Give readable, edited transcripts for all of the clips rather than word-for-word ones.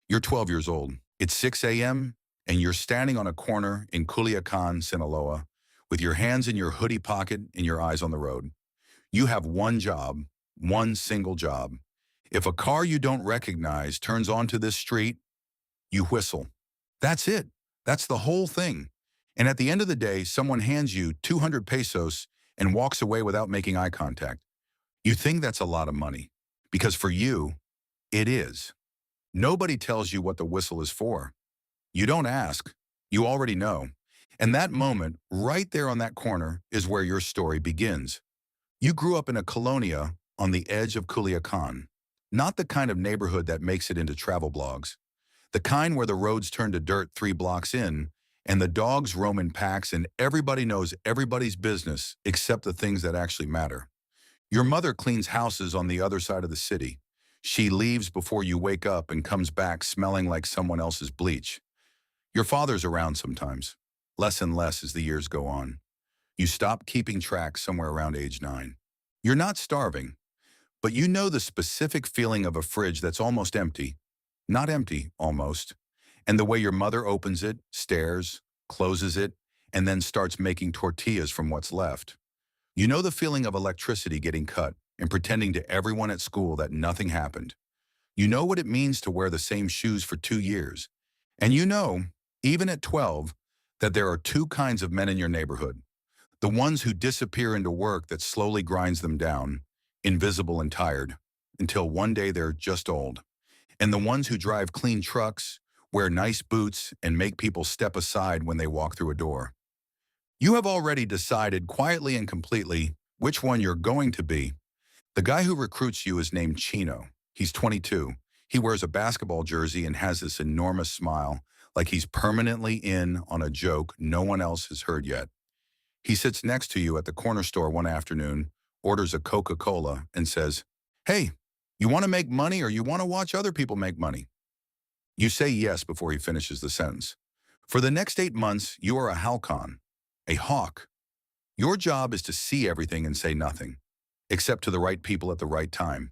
You're 12 years old. It's 6 a.m., and you're standing on a corner in Culiacan, Sinaloa, with your hands in your hoodie pocket and your eyes on the road. You have one job, one single job. If a car you don't recognize turns onto this street, you whistle. That's it. That's the whole thing. And at the end of the day, someone hands you 200 pesos and walks away without making eye contact. You think that's a lot of money, because for you, it is. Nobody tells you what the whistle is for. You don't ask. You already know. And that moment, right there on that corner, is where your story begins. You grew up in a colonia on the edge of Culiacan, not the kind of neighborhood that makes it into travel blogs, the kind where the roads turn to dirt 3 blocks in, and the dogs roam in packs and everybody knows everybody's business except the things that actually matter. Your mother cleans houses on the other side of the city. She leaves before you wake up and comes back smelling like someone else's bleach. Your father's around sometimes, less and less as the years go on. You stop keeping track somewhere around age 9. You're not starving, but you know the specific feeling of a fridge that's almost empty. Not empty, almost. And the way your mother opens it, stares, closes it, and then starts making tortillas from what's left. You know the feeling of electricity getting cut and pretending to everyone at school that nothing happened. You know what it means to wear the same shoes for 2 years. And you know, even at 12, that there are two kinds of men in your neighborhood. The ones who disappear into work that slowly grinds them down, invisible and tired, until one day they're just old. And the ones who drive clean trucks, wear nice boots, and make people step aside when they walk through a door. You have already decided quietly and completely which one you're going to be. The guy who recruits you is named Chino. He's 22. He wears a basketball jersey and has this enormous smile, like he's permanently in on a joke no one else has heard yet. He sits next to you at the corner store one afternoon, orders a Coca-Cola, and says, "Hey, you want to make money or you want to watch other people make money?" You say yes before he finishes the sentence. For the next 8 months, you are a halcon, a hawk. Your job is to see everything and say nothing, except to the right people at the right time.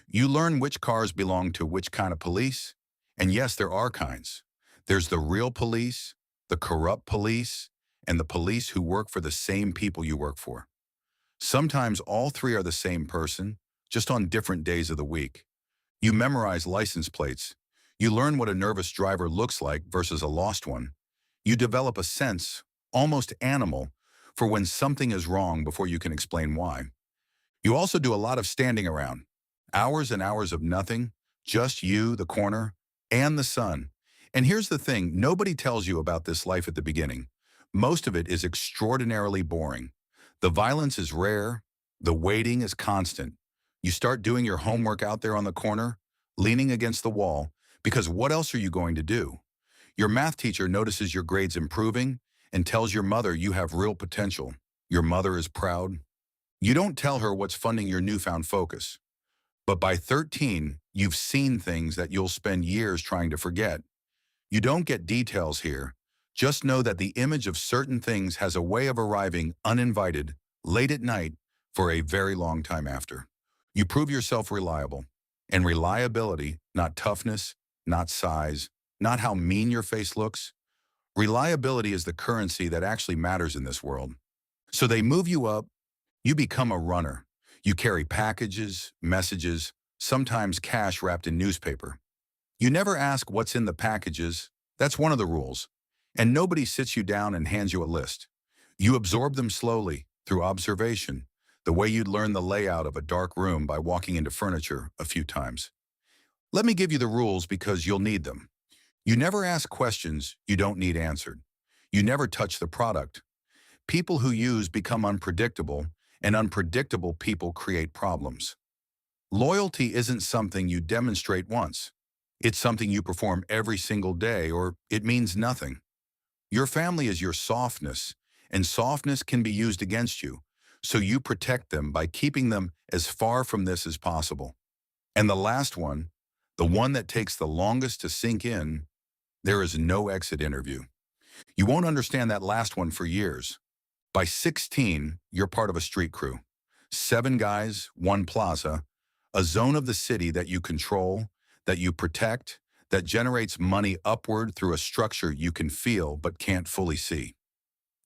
You learn which cars belong to which kind of police, and yes, there are kinds. There's the real police, the corrupt police, and the police who work for the same people you work for. Sometimes all three are the same person, just on different days of the week. You memorize license plates. You learn what a nervous driver looks like versus a lost one. You develop a sense, almost animal, for when something is wrong before you can explain why. You also do a lot of standing around. Hours and hours of nothing, just you, the corner, and the sun. And here's the thing, nobody tells you about this life at the beginning. Most of it is extraordinarily boring. The violence is rare. The waiting is constant. You start doing your homework out there on the corner, leaning against the wall, because what else are you going to do? Your math teacher notices your grades improving and tells your mother you have real potential. Your mother is proud. You don't tell her what's funding your newfound focus. But by 13, you've seen things that you'll spend years trying to forget. You don't get details here. Just know that the image of certain things has a way of arriving uninvited, late at night, for a very long time after. You prove yourself reliable. And reliability, not toughness, not size, not how mean your face looks. Reliability is the currency that actually matters in this world. So they move you up. You become a runner. You carry packages, messages, sometimes cash wrapped in newspaper. You never ask what's in the packages. That's one of the rules. And nobody sits you down and hands you a list. You absorb them slowly, through observation, the way you'd learn the layout of a dark room by walking into furniture a few times. Let me give you the rules because you'll need them. You never ask questions you don't need answered. You never touch the product. People who use become unpredictable, and unpredictable people create problems. Loyalty isn't something you demonstrate once. It's something you perform every single day, or it means nothing. Your family is your softness, and softness can be used against you, so you protect them by keeping them as far from this as possible. And the last one, the one that takes the longest to sink in, there is no exit interview. You won't understand that last one for years. By 16, you're part of a street crew. 7 guys, 1 plaza, a zone of the city that you control, that you protect, that generates money upward through a structure you can feel but can't fully see.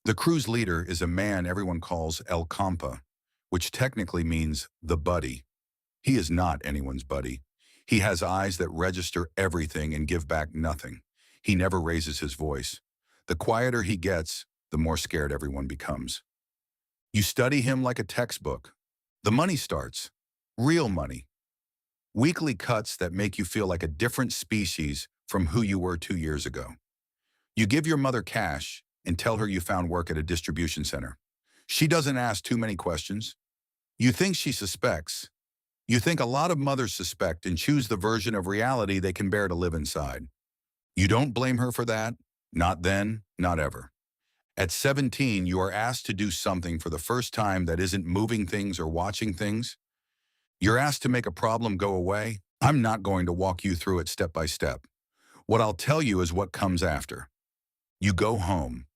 The crew's leader is a man everyone calls El Compa, which technically means the buddy. He is not anyone's buddy. He has eyes that register everything and give back nothing. He never raises his voice. The quieter he gets, the more scared everyone becomes. You study him like a textbook. The money starts. Real money. Weekly cuts that make you feel like a different species from who you were 2 years ago. You give your mother cash and tell her you found work at a distribution center. She doesn't ask too many questions. You think she suspects. You think a lot of mothers suspect and choose the version of reality they can bear to live inside. You don't blame her for that. Not then, not ever. At 17, you are asked to do something for the first time that isn't moving things or watching things. You're asked to make a problem go away. I'm not going to walk you through it step by step. What I'll tell you is what comes after. You go home.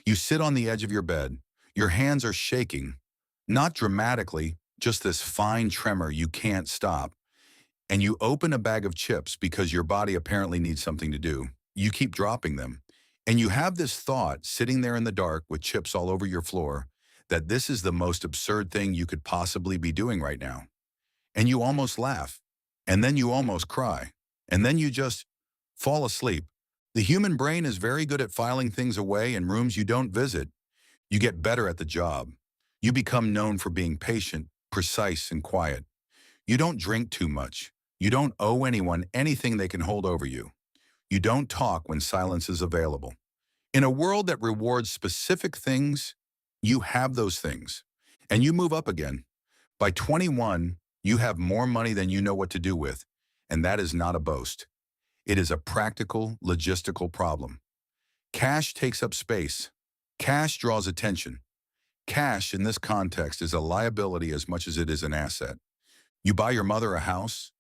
You sit on the edge of your bed. Your hands are shaking. Not dramatically, just this fine tremor you can't stop. And you open a bag of chips because your body apparently needs something to do. You keep dropping them. And you have this thought sitting there in the dark with chips all over your floor that this is the most absurd thing you could possibly be doing right now. And you almost laugh. And then you almost cry. And then you just fall asleep. The human brain is very good at filing things away in rooms you don't visit. You get better at the job. You become known for being patient, precise, and quiet. You don't drink too much. You don't owe anyone anything they can hold over you. You don't talk when silence is available. In a world that rewards specific things, you have those things. And you move up again. By 21, you have more money than you know what to do with. And that is not a boast. It is a practical, logistical problem. Cash takes up space. Cash draws attention. Cash, in this context, is a liability as much as it is an asset. You buy your mother a house.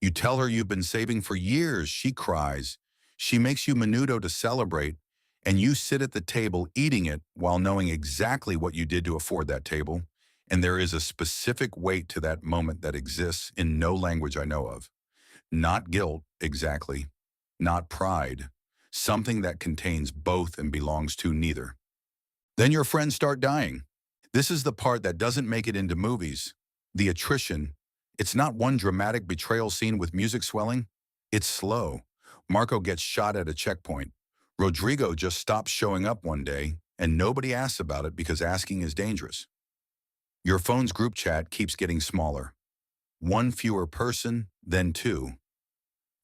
You tell her you've been saving for years. She cries. She makes you menudo to celebrate, and you sit at the table eating it while knowing exactly what you did to afford that table, and there is a specific weight to that moment that exists in no language I know of. Not guilt, exactly. Not pride. Something that contains both and belongs to neither. Then your friends start dying. This is the part that doesn't make it into movies. The attrition. It's not one dramatic betrayal scene with music swelling. It's slow. Marco gets shot at a checkpoint. Rodrigo just stops showing up one day, and nobody asks about it because asking is dangerous. Your phone's group chat keeps getting smaller. One fewer person, then two.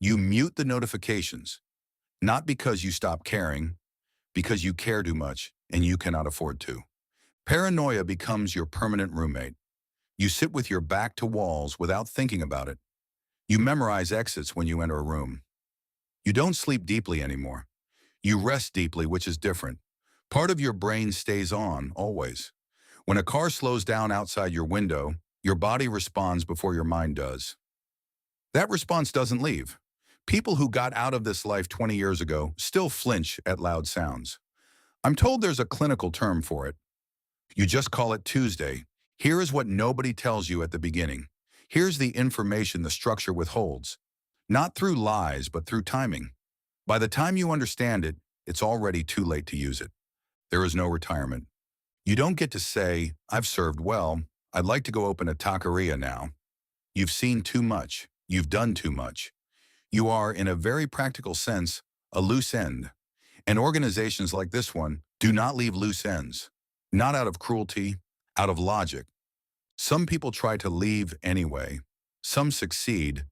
You mute the notifications, not because you stop caring, because you care too much and you cannot afford to. Paranoia becomes your permanent roommate. You sit with your back to walls without thinking about it. You memorize exits when you enter a room. You don't sleep deeply anymore. You rest deeply, which is different. Part of your brain stays on, always. When a car slows down outside your window, your body responds before your mind does. That response doesn't leave. People who got out of this life 20 years ago still flinch at loud sounds. I'm told there's a clinical term for it. You just call it Tuesday. Here is what nobody tells you at the beginning. Here's the information the structure withholds. Not through lies, but through timing. By the time you understand it, it's already too late to use it. There is no retirement. You don't get to say, I've served well, I'd like to go open a taqueria now. You've seen too much. You've done too much. You are, in a very practical sense, a loose end. And organizations like this one do not leave loose ends. Not out of cruelty, out of logic. Some people try to leave anyway. Some succeed,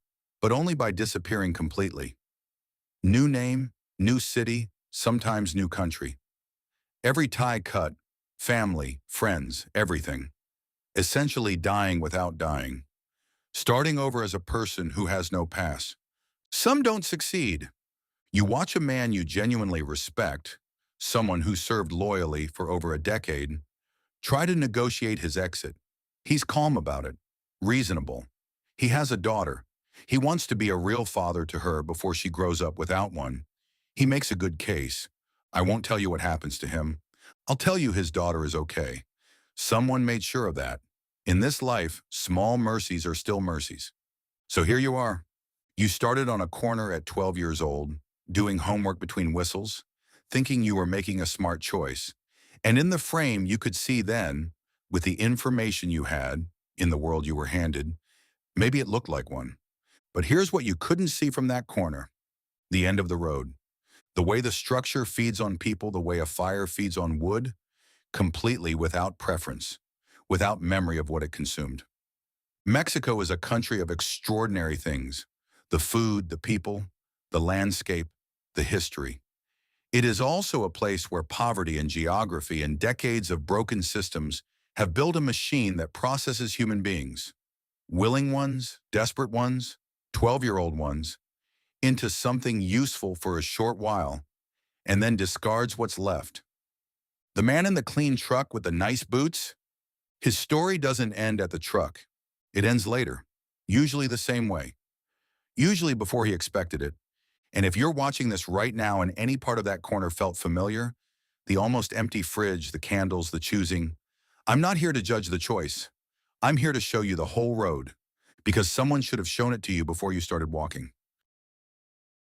but only by disappearing completely. New name, new city, sometimes new country. Every tie cut, family, friends, everything. Essentially dying without dying. Starting over as a person who has no past. Some don't succeed. You watch a man you genuinely respect, someone who served loyally for over a decade, try to negotiate his exit. He's calm about it, reasonable. He has a daughter. He wants to be a real father to her before she grows up without one. He makes a good case. I won't tell you what happens to him. I'll tell you his daughter is okay. Someone made sure of that. In this life, small mercies are still mercies. So here you are. You started on a corner at 12 years old, doing homework between whistles, thinking you were making a smart choice. And in the frame, you could see then, with the information you had, in the world you were handed, maybe it looked like one. But here's what you couldn't see from that corner: the end of the road. The way the structure feeds on people, the way a fire feeds on wood, completely without preference, without memory of what it consumed. Mexico is a country of extraordinary things: the food, the people, the landscape, the history. It is also a place where poverty and geography and decades of broken systems have built a machine that processes human beings, willing ones, desperate ones, 12-year-old ones, into something useful for a short while and then discards what's left. The man in the clean truck with the nice boots, his story doesn't end at the truck. It ends later, usually the same way, usually before he expected it. And if you're watching this right now and any part of that corner felt familiar, the almost empty fridge, the candles, the choosing, I'm not here to judge the choice. I'm here to show you the whole road, because someone should have shown it to you before you started walking.